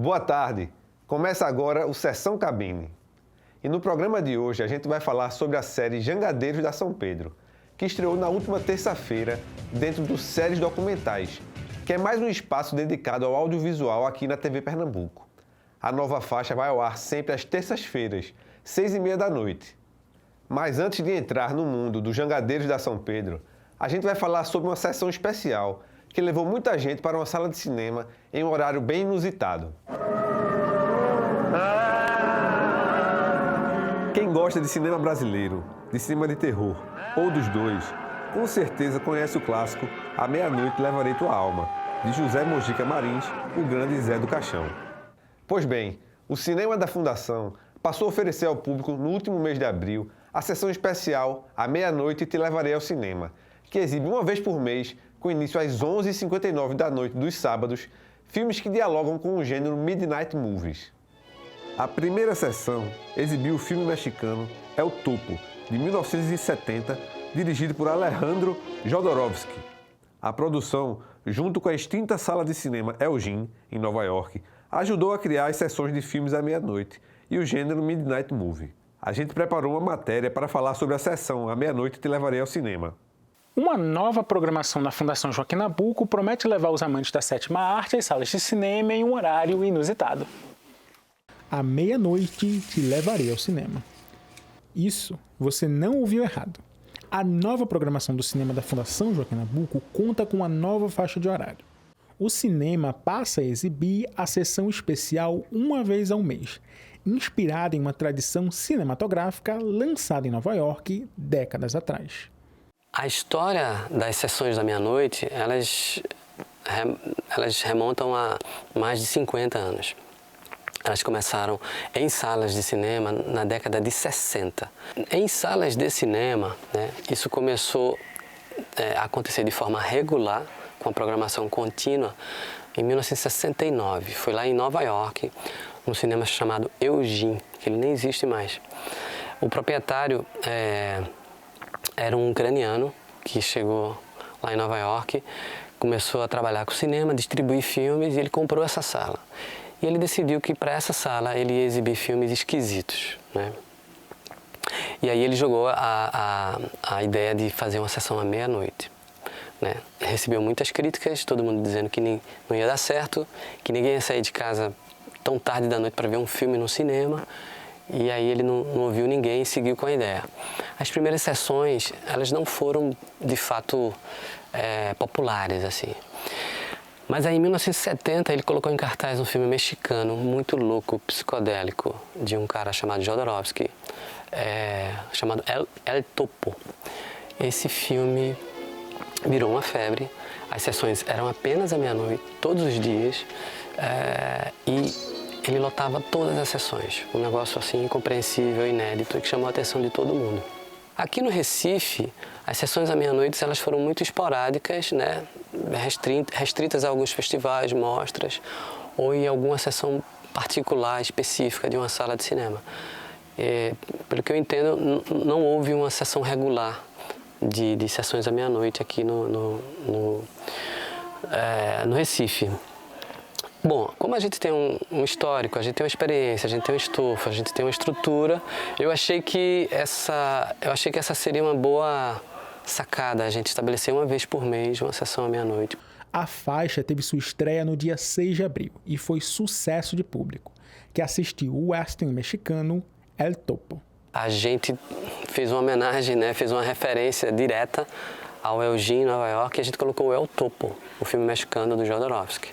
Boa tarde! Começa agora o Sessão Cabine. E no programa de hoje a gente vai falar sobre a série Jangadeiros da São Pedro, que estreou na última terça-feira dentro do Séries Documentais, que é mais um espaço dedicado ao audiovisual aqui na TV Pernambuco. A nova faixa vai ao ar sempre às terças-feiras, 6h30 da noite. Mas antes de entrar no mundo dos Jangadeiros da São Pedro, a gente vai falar sobre uma sessão especial que levou muita gente para uma sala de cinema em um horário bem inusitado. Quem gosta de cinema brasileiro, de cinema de terror ou dos dois, com certeza conhece o clássico A Meia-Noite Levarei Tua Alma, de José Mojica Marins, o grande Zé do Caixão. Pois bem, o Cinema da Fundação passou a oferecer ao público no último mês de abril a sessão especial A Meia-Noite Te Levarei ao Cinema, que exibe uma vez por mês, com início às 11h59 da noite dos sábados, filmes que dialogam com o gênero Midnight Movies. A primeira sessão exibiu o filme mexicano El Topo, de 1970, dirigido por Alejandro Jodorowsky. A produção, junto com a extinta sala de cinema Elgin, em Nova York, ajudou a criar as sessões de filmes à meia-noite e o gênero Midnight Movie. A gente preparou uma matéria para falar sobre a sessão A Meia-Noite Te Levarei ao Cinema. Uma nova programação da Fundação Joaquim Nabuco promete levar os amantes da sétima arte às salas de cinema em um horário inusitado. À meia-noite te levarei ao cinema. Isso você não ouviu errado. A nova programação do cinema da Fundação Joaquim Nabuco conta com uma nova faixa de horário. O cinema passa a exibir a sessão especial uma vez ao mês, inspirada em uma tradição cinematográfica lançada em Nova York décadas atrás. A história das sessões da meia-noite, elas remontam a mais de 50 anos. Elas começaram em salas de cinema na década de 60. Em salas de cinema, isso começou a acontecer de forma regular, com a programação contínua, em 1969. Foi lá em Nova York, num cinema chamado Elgin, que ele nem existe mais. O proprietário era um ucraniano que chegou lá em Nova York, começou a trabalhar com cinema, distribuir filmes, e ele comprou essa sala. E ele decidiu que para essa sala ele ia exibir filmes esquisitos, E aí ele jogou a ideia de fazer uma sessão à meia-noite. Recebeu muitas críticas, todo mundo dizendo que não ia dar certo, que ninguém ia sair de casa tão tarde da noite para ver um filme no cinema. E aí ele não ouviu ninguém e seguiu com a ideia. As primeiras sessões, elas não foram, de fato, populares, assim. Mas aí, em 1970, ele colocou em cartaz um filme mexicano muito louco, psicodélico, de um cara chamado Jodorowsky, chamado El Topo. Esse filme virou uma febre. As sessões eram apenas à meia-noite, todos os dias, e ele lotava todas as sessões. Um negócio assim incompreensível, inédito, que chamou a atenção de todo mundo. Aqui no Recife, as sessões à meia-noite elas foram muito esporádicas, restritas a alguns festivais, mostras, ou em alguma sessão particular, específica de uma sala de cinema. Pelo que eu entendo, não houve uma sessão regular de sessões à meia-noite aqui no Recife. Bom, como a gente tem um histórico, a gente tem uma experiência, a gente tem um estofo, a gente tem uma estrutura, eu achei que essa seria uma boa sacada, a gente estabelecer uma vez por mês uma sessão à meia-noite. A faixa teve sua estreia no dia 6 de abril e foi sucesso de público, que assistiu o western mexicano El Topo. A gente fez uma homenagem, fez uma referência direta ao Elgin, Nova York, e a gente colocou o El Topo, o filme mexicano do Jodorowsky.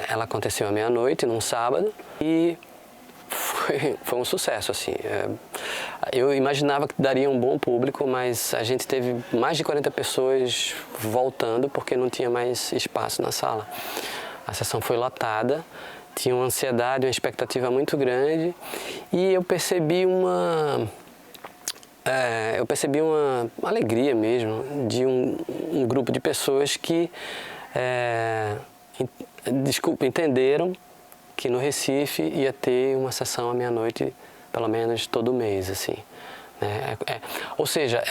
Ela aconteceu à meia-noite, num sábado, e foi um sucesso, assim. Eu imaginava que daria um bom público, mas a gente teve mais de 40 pessoas voltando porque não tinha mais espaço na sala. A sessão foi lotada, tinha uma ansiedade, uma expectativa muito grande, e eu percebi uma alegria mesmo de um grupo de pessoas que entenderam que no Recife ia ter uma sessão à meia-noite, pelo menos todo mês, assim. Ou seja,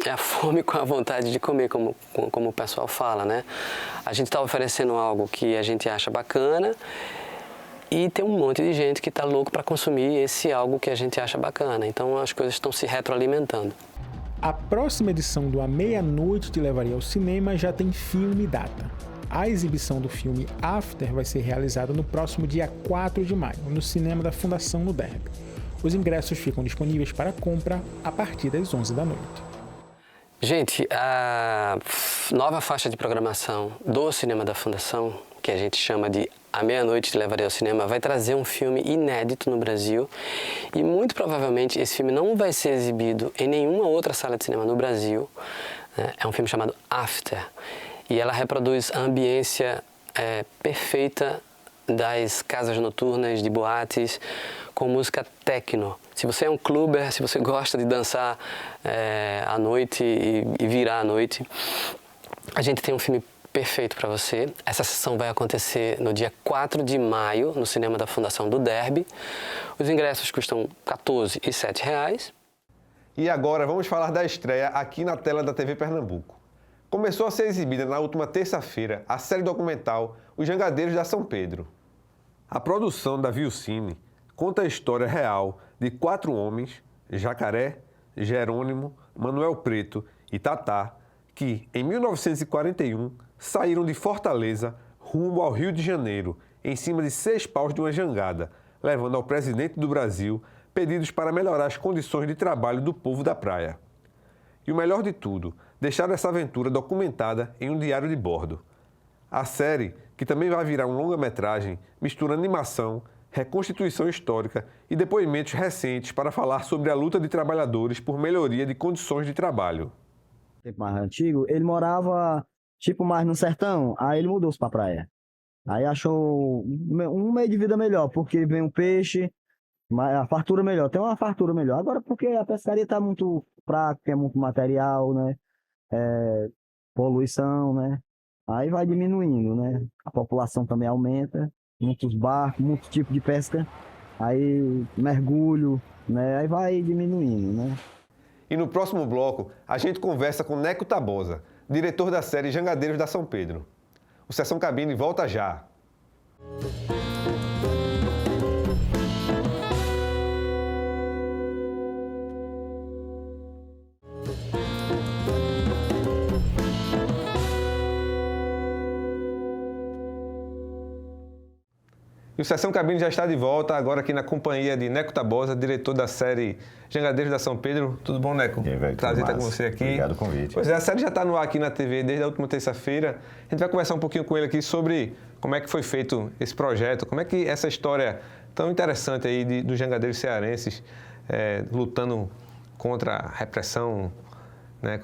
é a fome com a vontade de comer, como o pessoal fala, né? A gente está oferecendo algo que a gente acha bacana e tem um monte de gente que está louco para consumir esse algo que a gente acha bacana. Então as coisas estão se retroalimentando. A próxima edição do A Meia-Noite Te Levaria ao Cinema já tem filme e data. A exibição do filme After vai ser realizada no próximo dia 4 de maio, no cinema da Fundação no Derby. Os ingressos ficam disponíveis para compra a partir das 11 da noite. Gente, a nova faixa de programação do Cinema da Fundação, que a gente chama de A Meia-Noite Te Levaria ao Cinema, vai trazer um filme inédito no Brasil e muito provavelmente esse filme não vai ser exibido em nenhuma outra sala de cinema no Brasil. É um filme chamado After e ela reproduz a ambiência perfeita das casas noturnas, de boates, com música techno. Se você é um clubber, se você gosta de dançar à noite e virar à noite, a gente tem um filme perfeito para você. Essa sessão vai acontecer no dia 4 de maio, no cinema da Fundação do Derby. Os ingressos custam R$14 e R$7. E agora vamos falar da estreia aqui na tela da TV Pernambuco. Começou a ser exibida na última terça-feira a série documental Os Jangadeiros da São Pedro. A produção da Vilcine conta a história real de 4 homens, Jacaré, Jerônimo, Manuel Preto e Tatá, que, em 1941, saíram de Fortaleza rumo ao Rio de Janeiro, em cima de 6 paus de uma jangada, levando ao presidente do Brasil pedidos para melhorar as condições de trabalho do povo da praia. E o melhor de tudo, deixaram essa aventura documentada em um diário de bordo. A série, que também vai virar um longa-metragem, mistura animação, reconstituição histórica e depoimentos recentes para falar sobre a luta de trabalhadores por melhoria de condições de trabalho. Tempo mais antigo, ele morava mais no sertão, aí ele mudou-se para a praia. Aí achou um meio de vida melhor, porque vem um peixe, a fartura melhor, tem uma fartura melhor. Agora porque a pescaria está muito fraca, é muito material, né? Poluição, né? Aí vai diminuindo, né? A população também aumenta, muitos barcos, muitos tipos de pesca, aí mergulho, né? Aí vai diminuindo, né? E no próximo bloco, a gente conversa com Neco Tabosa, diretor da série Jangadeiros da São Pedro. O Sessão Cabine volta já. E o Sessão Cabine já está de volta, agora aqui na companhia de Neco Tabosa, diretor da série Jangadeiros da São Pedro. Tudo bom, Neco? E aí, velho, prazer estar com você aqui. Obrigado pelo convite. Pois é, a série já está no ar aqui na TV desde a última terça-feira. A gente vai conversar um pouquinho com ele aqui sobre como é que foi feito esse projeto, como é que essa história tão interessante aí dos jangadeiros cearenses lutando contra a repressão, né,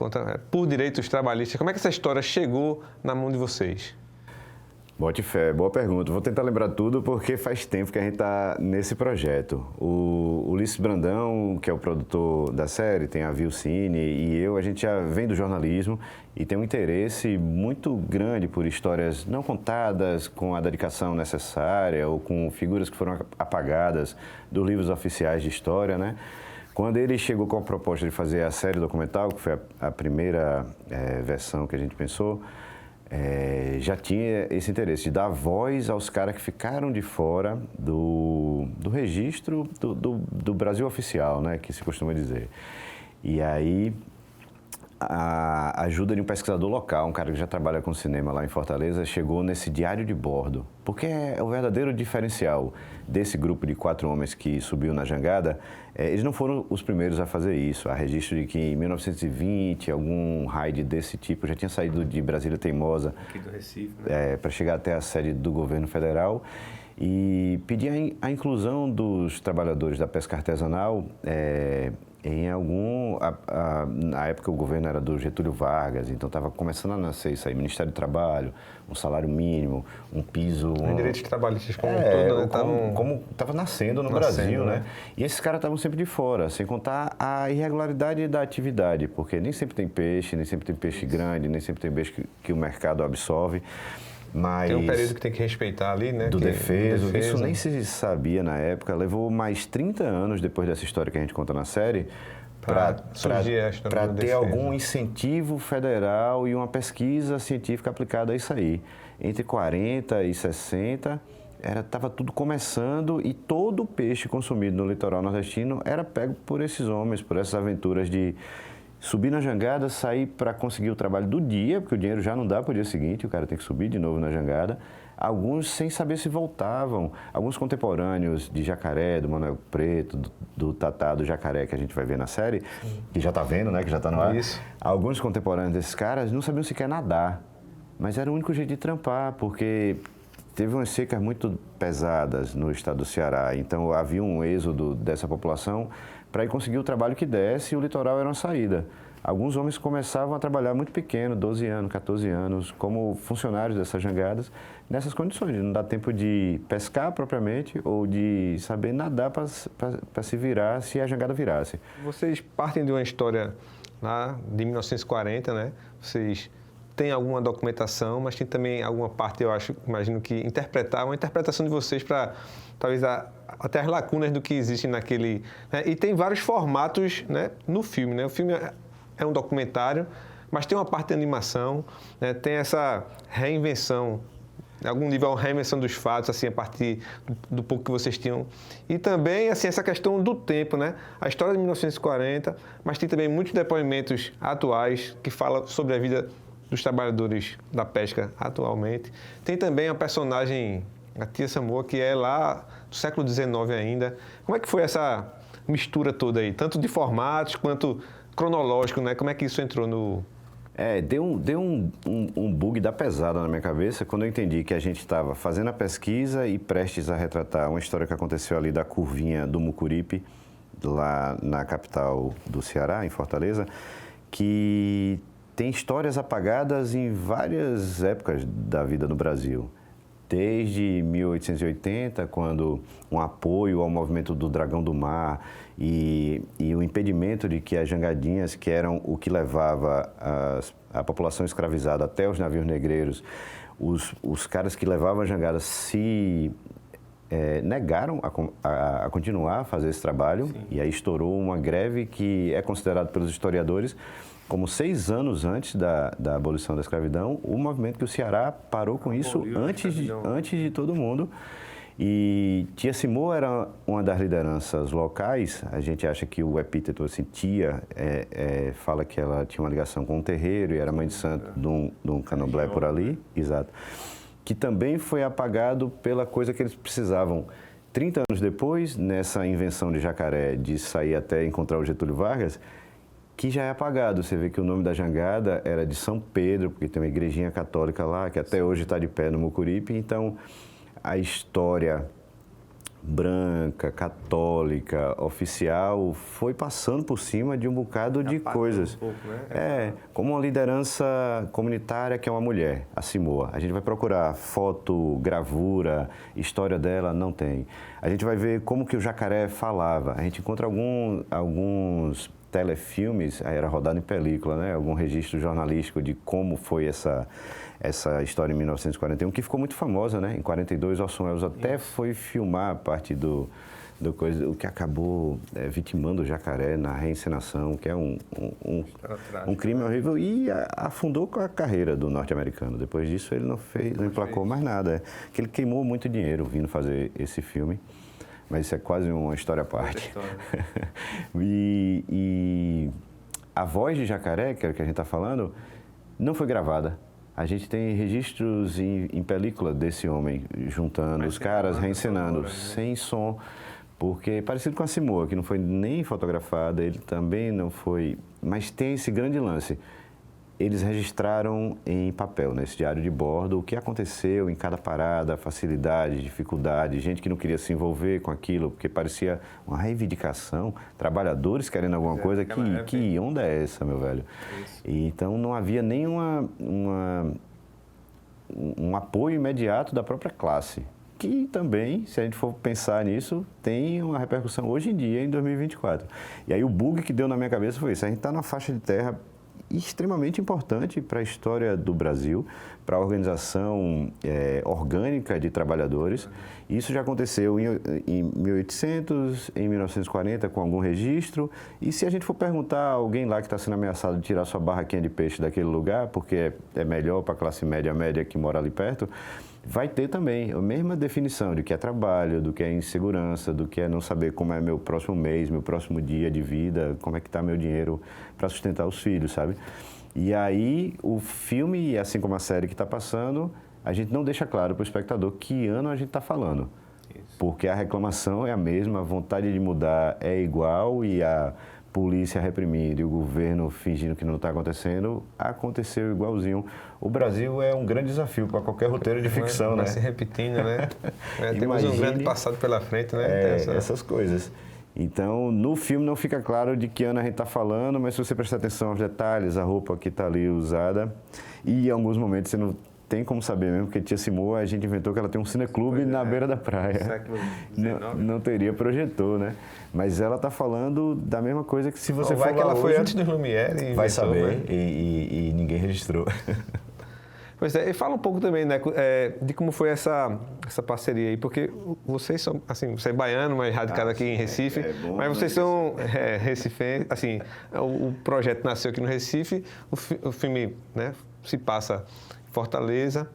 por direitos trabalhistas. Como é que essa história chegou na mão de vocês? Bote fé, boa pergunta. Vou tentar lembrar tudo porque faz tempo que a gente está nesse projeto. O Ulisses Brandão, que é o produtor da série, tem a Vilcine e eu, a gente já vem do jornalismo e tem um interesse muito grande por histórias não contadas com a dedicação necessária ou com figuras que foram apagadas dos livros oficiais de história, né? Quando ele chegou com a proposta de fazer a série documental, que foi a primeira versão que a gente pensou, já tinha esse interesse de dar voz aos caras que ficaram de fora do registro do Brasil oficial, né, que se costuma dizer. E aí, a ajuda de um pesquisador local, um cara que já trabalha com cinema lá em Fortaleza, chegou nesse diário de bordo, porque é o verdadeiro diferencial desse grupo de 4 homens que subiu na jangada. Eles não foram os primeiros a fazer isso. Há registro de que em 1920, algum raid desse tipo já tinha saído de Brasília Teimosa, aqui do Recife, né? Para chegar até a sede do governo federal e pedir a inclusão dos trabalhadores da pesca artesanal em na época o governo era do Getúlio Vargas, então estava começando a nascer isso aí, Ministério do Trabalho, um salário mínimo, um piso... direitos trabalhistas como um todo, né? Como estava nascendo no Brasil, né? E esses caras estavam sempre de fora, sem contar a irregularidade da atividade, porque nem sempre tem peixe grande, nem sempre tem peixe que o mercado absorve. Mas tem um período que tem que respeitar ali, né? Do defeso. Isso nem se sabia na época. Levou mais 30 anos depois dessa história que a gente conta na série para surgir a história para da ter defesa. algum incentivo federal e uma pesquisa científica aplicada a isso aí. Entre 40 e 60, estava tudo começando e todo o peixe consumido no litoral nordestino era pego por esses homens, por essas aventuras de subir na jangada, sair para conseguir o trabalho do dia, porque o dinheiro já não dá para o dia seguinte, o cara tem que subir de novo na jangada. Alguns sem saber se voltavam. Alguns contemporâneos de Jacaré, do Manuel Preto, do Tatá, do Jacaré, que a gente vai ver na série, que já está vendo, né, que já está no ar. Isso. Alguns contemporâneos desses caras não sabiam sequer nadar, mas era o único jeito de trampar, porque teve umas secas muito pesadas no estado do Ceará, então havia um êxodo dessa população para ir conseguir o trabalho que desse e o litoral era uma saída. Alguns homens começavam a trabalhar muito pequeno, 12 anos, 14 anos, como funcionários dessas jangadas, nessas condições, de não dar tempo de pescar propriamente ou de saber nadar para se virar se a jangada virasse. Vocês partem de uma história lá de 1940, né? Vocês têm alguma documentação, mas tem também alguma parte, imagino que interpretar, uma interpretação de vocês para talvez até as lacunas do que existe naquele... Né? E tem vários formatos, né, no filme, né? O filme é um documentário, mas tem uma parte de animação, né? Tem essa reinvenção, em algum nível, uma reinvenção dos fatos, assim, a partir do pouco que vocês tinham. E também, assim, essa questão do tempo, né? A história de 1940, mas tem também muitos depoimentos atuais que falam sobre a vida dos trabalhadores da pesca atualmente. Tem também a personagem, a tia Samoa, que é lá do século XIX ainda. Como é que foi essa mistura toda aí? Tanto de formatos quanto cronológico, né? Como é que isso entrou no... Deu um bug da pesada na minha cabeça quando eu entendi que a gente estava fazendo a pesquisa e prestes a retratar uma história que aconteceu ali da curvinha do Mucuripe, lá na capital do Ceará, em Fortaleza, que tem histórias apagadas em várias épocas da vida no Brasil. Desde 1880, quando um apoio ao movimento do Dragão do Mar e o impedimento de que as jangadinhas, que eram o que levava a população escravizada até os navios negreiros, os caras que levavam a jangada se negaram a continuar a fazer esse trabalho. Sim. E aí estourou uma greve que é considerada pelos historiadores como 6 anos antes da abolição da escravidão, o movimento que o Ceará parou com isso antes de todo mundo. E tia Simô era uma das lideranças locais. A gente acha que o epíteto, assim, tia, fala que ela tinha uma ligação com um terreiro e era mãe de santo de um candomblé por ali. Exato. Que também foi apagado pela coisa que eles precisavam. 30 anos depois, nessa invenção de Jacaré, de sair até encontrar o Getúlio Vargas, que já é apagado. Você vê que o nome da jangada era de São Pedro, porque tem uma igrejinha católica lá, que até hoje está de pé no Mucuripe. Então, a história branca, católica, oficial, foi passando por cima de um bocado de coisas. Um pouco, né? Como uma liderança comunitária que é uma mulher, a Simoa. A gente vai procurar foto, gravura, história dela, não tem. A gente vai ver como que o Jacaré falava. A gente encontra alguns telefilmes, aí era rodado em película, né? Algum registro jornalístico de como foi essa história em 1941, que ficou muito famosa, né? Em 42, Orson Welles até foi filmar a parte do o que acabou vitimando o Jacaré na reencenação, que é um crime horrível, e afundou com a carreira do norte-americano. Depois disso, ele não emplacou mais nada. Que ele queimou muito dinheiro vindo fazer esse filme. Mas isso é quase uma história à parte. E a voz de Jacaré, que é o que a gente está falando, não foi gravada. A gente tem registros em película desse homem, juntando os caras, reencenando, sem som, porque parecido com a Simoa, que não foi nem fotografada, ele também não foi... Mas tem esse grande lance. Eles registraram em papel, nesse diário de bordo, o que aconteceu em cada parada, facilidade, dificuldade, gente que não queria se envolver com aquilo, porque parecia uma reivindicação, trabalhadores querendo alguma coisa, que onda é essa, meu velho? E, então não havia nem um apoio imediato da própria classe, que também, se a gente for pensar nisso, tem uma repercussão hoje em dia, em 2024. E aí o bug que deu na minha cabeça foi isso, a gente está na faixa de terra extremamente importante para a história do Brasil, para a organização orgânica de trabalhadores. Isso já aconteceu em 1800, em 1940, com algum registro. E se a gente for perguntar a alguém lá que está sendo ameaçado de tirar sua barraquinha de peixe daquele lugar, porque é melhor para a classe média que mora ali perto, vai ter também a mesma definição de que é trabalho, do que é insegurança, do que é não saber como é meu próximo mês, meu próximo dia de vida, como é que está meu dinheiro para sustentar os filhos, sabe? E aí o filme, assim como a série que está passando, a gente não deixa claro para o espectador que ano a gente está falando. Porque a reclamação é a mesma, a vontade de mudar é igual e a polícia reprimindo e o governo fingindo que não está acontecendo, aconteceu igualzinho. O Brasil é um grande desafio para qualquer roteiro de ficção, né? Vai se repetindo, né? Temos um grande passado pela frente, né? Essas coisas. Então, no filme não fica claro de que ano a gente está falando, mas se você prestar atenção aos detalhes, a roupa que está ali usada, e em alguns momentos você não tem como saber mesmo, porque Tia Simoa, a gente inventou que ela tem um cineclube na beira da praia. Século XIX. Não teria projetor, né? Mas ela está falando da mesma coisa que se você for vai que ela hoje, foi antes do Lumière e vai inventou, saber, né? e ninguém registrou. Pois é, e fala um pouco também, né, de como foi essa parceria aí, porque vocês são, assim, você é baiano, mas radicado aqui em Recife, mas vocês são recifenses, assim, o projeto nasceu aqui no Recife, o filme, né, se passa em Fortaleza,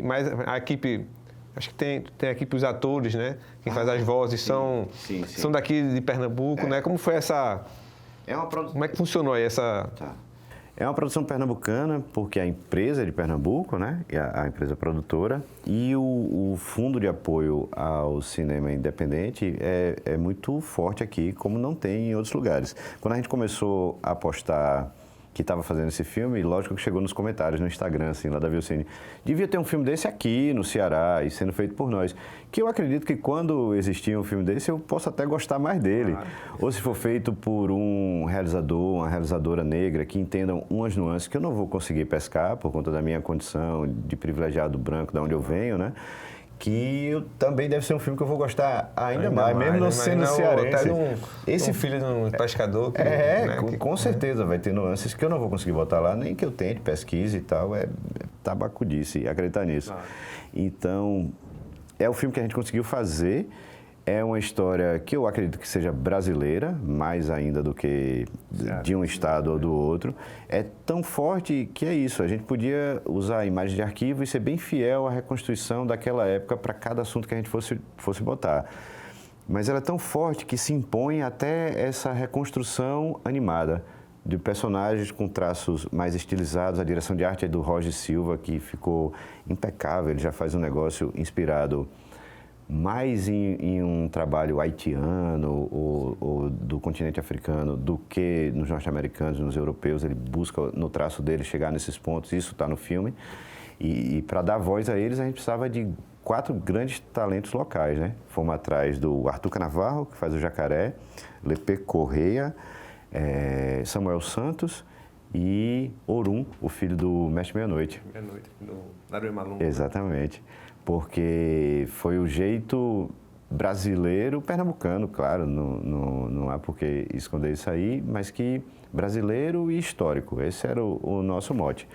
mas a equipe, acho que tem a equipe, os atores, né, quem faz as vozes são daqui de Pernambuco, né, como foi essa... Como é que funcionou aí essa... Tá. É uma produção pernambucana, porque a empresa é de Pernambuco, né? A empresa produtora, e o fundo de apoio ao cinema independente é muito forte aqui, como não tem em outros lugares. Quando a gente começou a apostar que estava fazendo esse filme, lógico que chegou nos comentários no Instagram, assim, lá da Vilcine, devia ter um filme desse aqui no Ceará e sendo feito por nós. Que eu acredito que quando existir um filme desse, eu posso até gostar mais dele. Ou se for feito por um realizador, uma realizadora negra, que entendam umas nuances que eu não vou conseguir pescar por conta da minha condição de privilegiado branco, da onde eu venho, né? Que também deve ser um filme que eu vou gostar ainda mais, mesmo não sendo cearense. Esse filho de um pescador. Com certeza vai ter nuances que eu não vou conseguir botar lá, nem que eu tente, pesquise e tal, é tabacudice, acreditar nisso. Então, é o filme que a gente conseguiu fazer, é uma história que eu acredito que seja brasileira, mais ainda do que de um estado ou do outro. É tão forte que é isso, a gente podia usar a imagem de arquivo e ser bem fiel à reconstituição daquela época para cada assunto que a gente fosse botar. Mas ela é tão forte que se impõe até essa reconstrução animada de personagens com traços mais estilizados. A direção de arte é do Roger Silva, que ficou impecável, ele já faz um negócio inspirado mais em um trabalho haitiano ou do continente africano do que nos norte-americanos, nos europeus. Ele busca, no traço dele, chegar nesses pontos. Isso está no filme. E para dar voz a eles, a gente precisava de 4 grandes talentos locais, né? Fomos atrás do Arthur Canavarro, que faz o Jacaré, Lepê Correia, Samuel Santos e Orum, o filho do Mestre Meia-Noite. Meia-Noite, do Dario Malum. Exatamente. Porque foi o jeito brasileiro, pernambucano, claro, não há por que esconder isso aí, mas que brasileiro e histórico, esse era o nosso mote.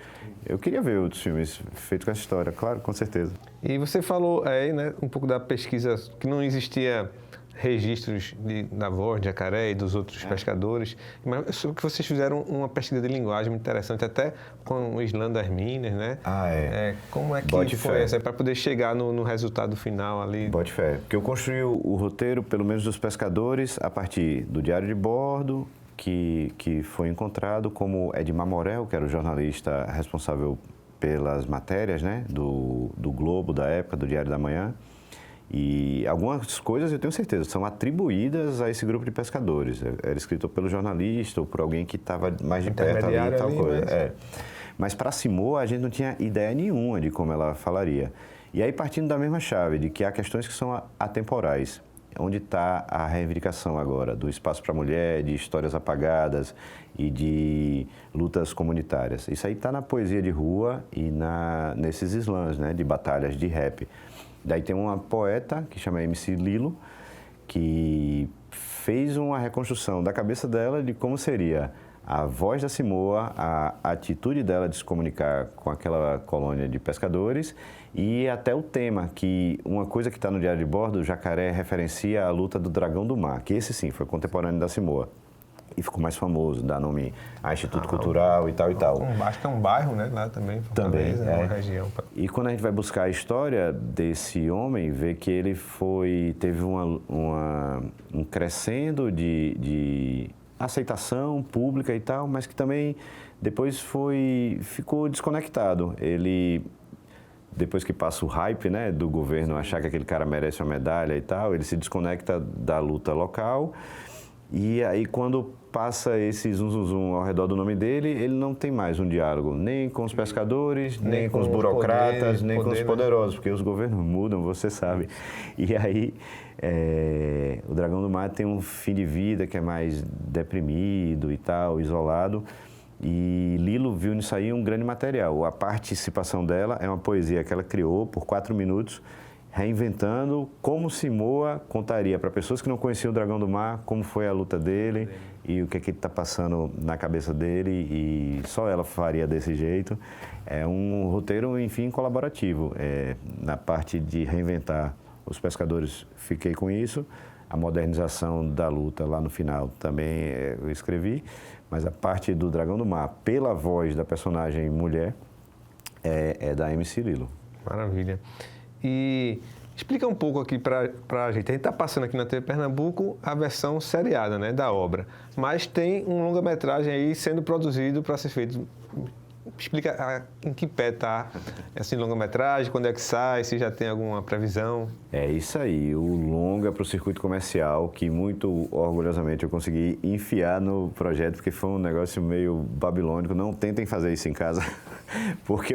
Eu queria ver outros filmes feitos com essa história, claro, com certeza. E você falou aí, né, um pouco da pesquisa, que não existia registros da voz de Jacaré e dos outros pescadores, mas que vocês fizeram uma pesquisa de linguagem muito interessante, até com o Islã das Minas, né? Como é que foi essa, para poder chegar no resultado final ali? Bote fé, porque eu construí o roteiro, pelo menos dos pescadores, a partir do diário de bordo, que foi encontrado, como Edmar Morel, que era o jornalista responsável pelas matérias, né, do Globo da época, do Diário da Manhã. E algumas coisas, eu tenho certeza, são atribuídas a esse grupo de pescadores. Era escrito pelo jornalista ou por alguém que estava mais de perto ali e tal coisa. Mas para Simoa, a gente não tinha ideia nenhuma de como ela falaria. E aí, partindo da mesma chave, de que há questões que são atemporais. Onde está a reivindicação agora do espaço para a mulher, de histórias apagadas e de lutas comunitárias. Isso aí está na poesia de rua e nesses slams, né, de batalhas de rap. Daí tem uma poeta que chama MC Lilo, que fez uma reconstrução da cabeça dela de como seria a voz da Simoa, a atitude dela de se comunicar com aquela colônia de pescadores e até o tema, que uma coisa que está no Diário de Bordo, o Jacaré referencia a luta do Dragão do Mar, que esse sim foi contemporâneo da Simoa. E ficou mais famoso, dá nome a Instituto Cultural e tal e tal. Acho que é um bairro, né? Lá também, Fortaleza, também, uma região. E quando a gente vai buscar a história desse homem, vê que ele teve um crescendo de aceitação pública e tal, mas que também depois ficou desconectado. Ele, depois que passa o hype, né, do governo achar que aquele cara merece uma medalha e tal, ele se desconecta da luta local. E aí, quando passa esse zum ao redor do nome dele, ele não tem mais um diálogo, nem com os pescadores, nem com os burocratas, nem com os poderosos, porque os governos mudam, você sabe. E aí, o Dragão do Mar tem um fim de vida que é mais deprimido e tal, isolado. E Lilo viu nisso aí um grande material. A participação dela é uma poesia que ela criou por 4 minutos, reinventando como Simoa contaria para pessoas que não conheciam o Dragão do Mar como foi a luta dele e o que ele está passando na cabeça dele, e só ela faria desse jeito. É um roteiro, enfim, colaborativo. Na parte de reinventar os pescadores, fiquei com isso. A modernização da luta lá no final também eu escrevi, mas a parte do Dragão do Mar, pela voz da personagem mulher, é da MC Lilo. Maravilha. E explica um pouco aqui para a gente. A gente está passando aqui na TV Pernambuco a versão seriada, né, da obra, mas tem um longa-metragem aí sendo produzido para ser feito. Explica em que pé está esse longa-metragem, quando é que sai, se já tem alguma previsão. É isso aí, o longa para o circuito comercial, que muito orgulhosamente eu consegui enfiar no projeto, porque foi um negócio meio babilônico. Não tentem fazer isso em casa, porque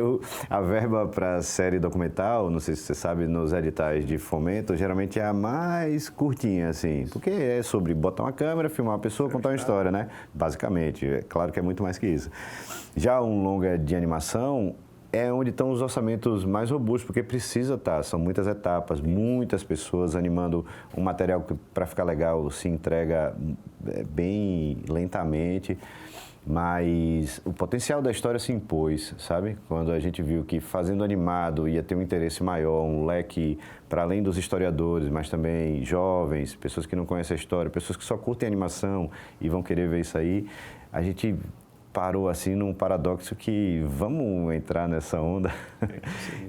a verba para série documental, não sei se você sabe, nos editais de fomento, geralmente é a mais curtinha, assim, porque é sobre botar uma câmera, filmar uma pessoa, contar uma história, né? Basicamente, é claro que é muito mais que isso. Já um longa de animação é onde estão os orçamentos mais robustos, porque precisa estar, são muitas etapas, muitas pessoas animando um material que, para ficar legal, se entrega bem lentamente, mas o potencial da história se impôs, sabe? Quando a gente viu que fazendo animado ia ter um interesse maior, um leque para além dos historiadores, mas também jovens, pessoas que não conhecem a história, pessoas que só curtem animação e vão querer ver isso aí, a gente parou assim num paradoxo que vamos entrar nessa onda.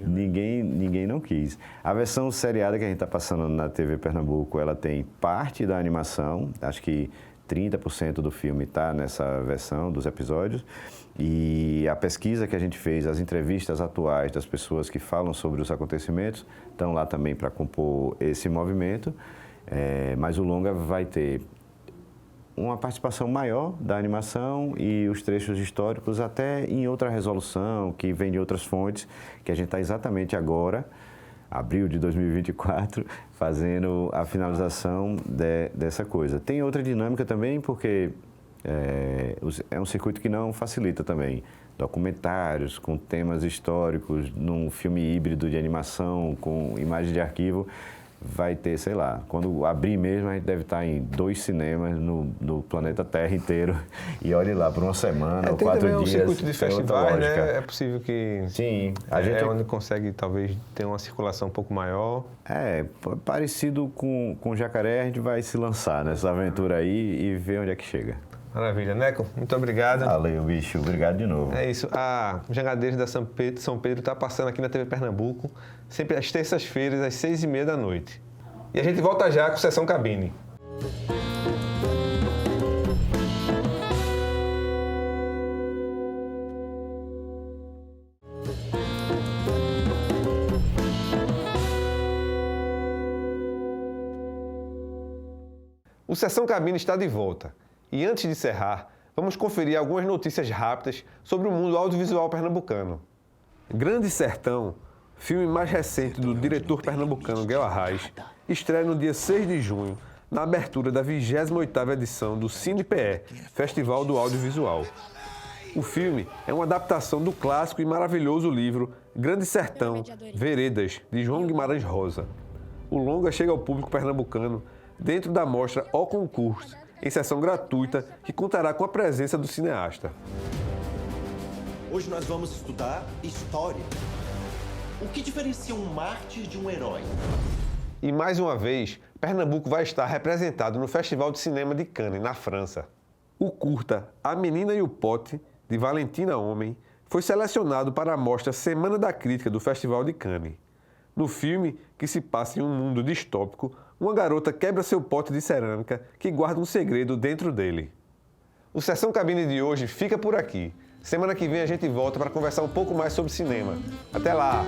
ninguém não quis. A versão seriada que a gente está passando na TV Pernambuco, ela tem parte da animação, acho que 30% do filme está nessa versão dos episódios, e a pesquisa que a gente fez, as entrevistas atuais das pessoas que falam sobre os acontecimentos, estão lá também para compor esse movimento, mas o longa vai ter uma participação maior da animação e os trechos históricos até em outra resolução, que vem de outras fontes, que a gente está exatamente agora, abril de 2024, fazendo a finalização dessa coisa. Tem outra dinâmica também, porque é um circuito que não facilita também. Documentários com temas históricos, num filme híbrido de animação, com imagem de arquivo, vai ter, sei lá, quando abrir mesmo, a gente deve estar em 2 cinemas no planeta Terra inteiro. E olhe lá, por uma semana ou 4 dias. Tem um circuito de festivais, né? É possível que... Sim. A gente onde consegue, talvez, ter uma circulação um pouco maior. Parecido com Jacaré, a gente vai se lançar nessa aventura aí e ver onde é que chega. Maravilha. Neco, muito obrigado. Valeu, bicho. Obrigado de novo. É isso. A Jangadeiros da São Pedro está passando aqui na TV Pernambuco, sempre às terças-feiras, às 6h30 da noite. E a gente volta já com Sessão Cabine. O Sessão Cabine está de volta. E antes de encerrar, vamos conferir algumas notícias rápidas sobre o mundo audiovisual pernambucano. Grande Sertão, filme mais recente do diretor pernambucano Guel Arraes, estreia no dia 6 de junho, na abertura da 28ª edição do CinePE, Festival do Audiovisual. O filme é uma adaptação do clássico e maravilhoso livro Grande Sertão, Veredas, de João Guimarães Rosa. O longa chega ao público pernambucano dentro da mostra O Concurso, em sessão gratuita que contará com a presença do cineasta. Hoje nós vamos estudar história. O que diferencia um mártir de um herói? E mais uma vez, Pernambuco vai estar representado no Festival de Cinema de Cannes, na França. O curta A Menina e o Pote, de Valentina Homem, foi selecionado para a mostra Semana da Crítica do Festival de Cannes. No filme, que se passa em um mundo distópico, uma garota quebra seu pote de cerâmica que guarda um segredo dentro dele. O Sessão Cabine de hoje fica por aqui. Semana que vem a gente volta para conversar um pouco mais sobre cinema. Até lá!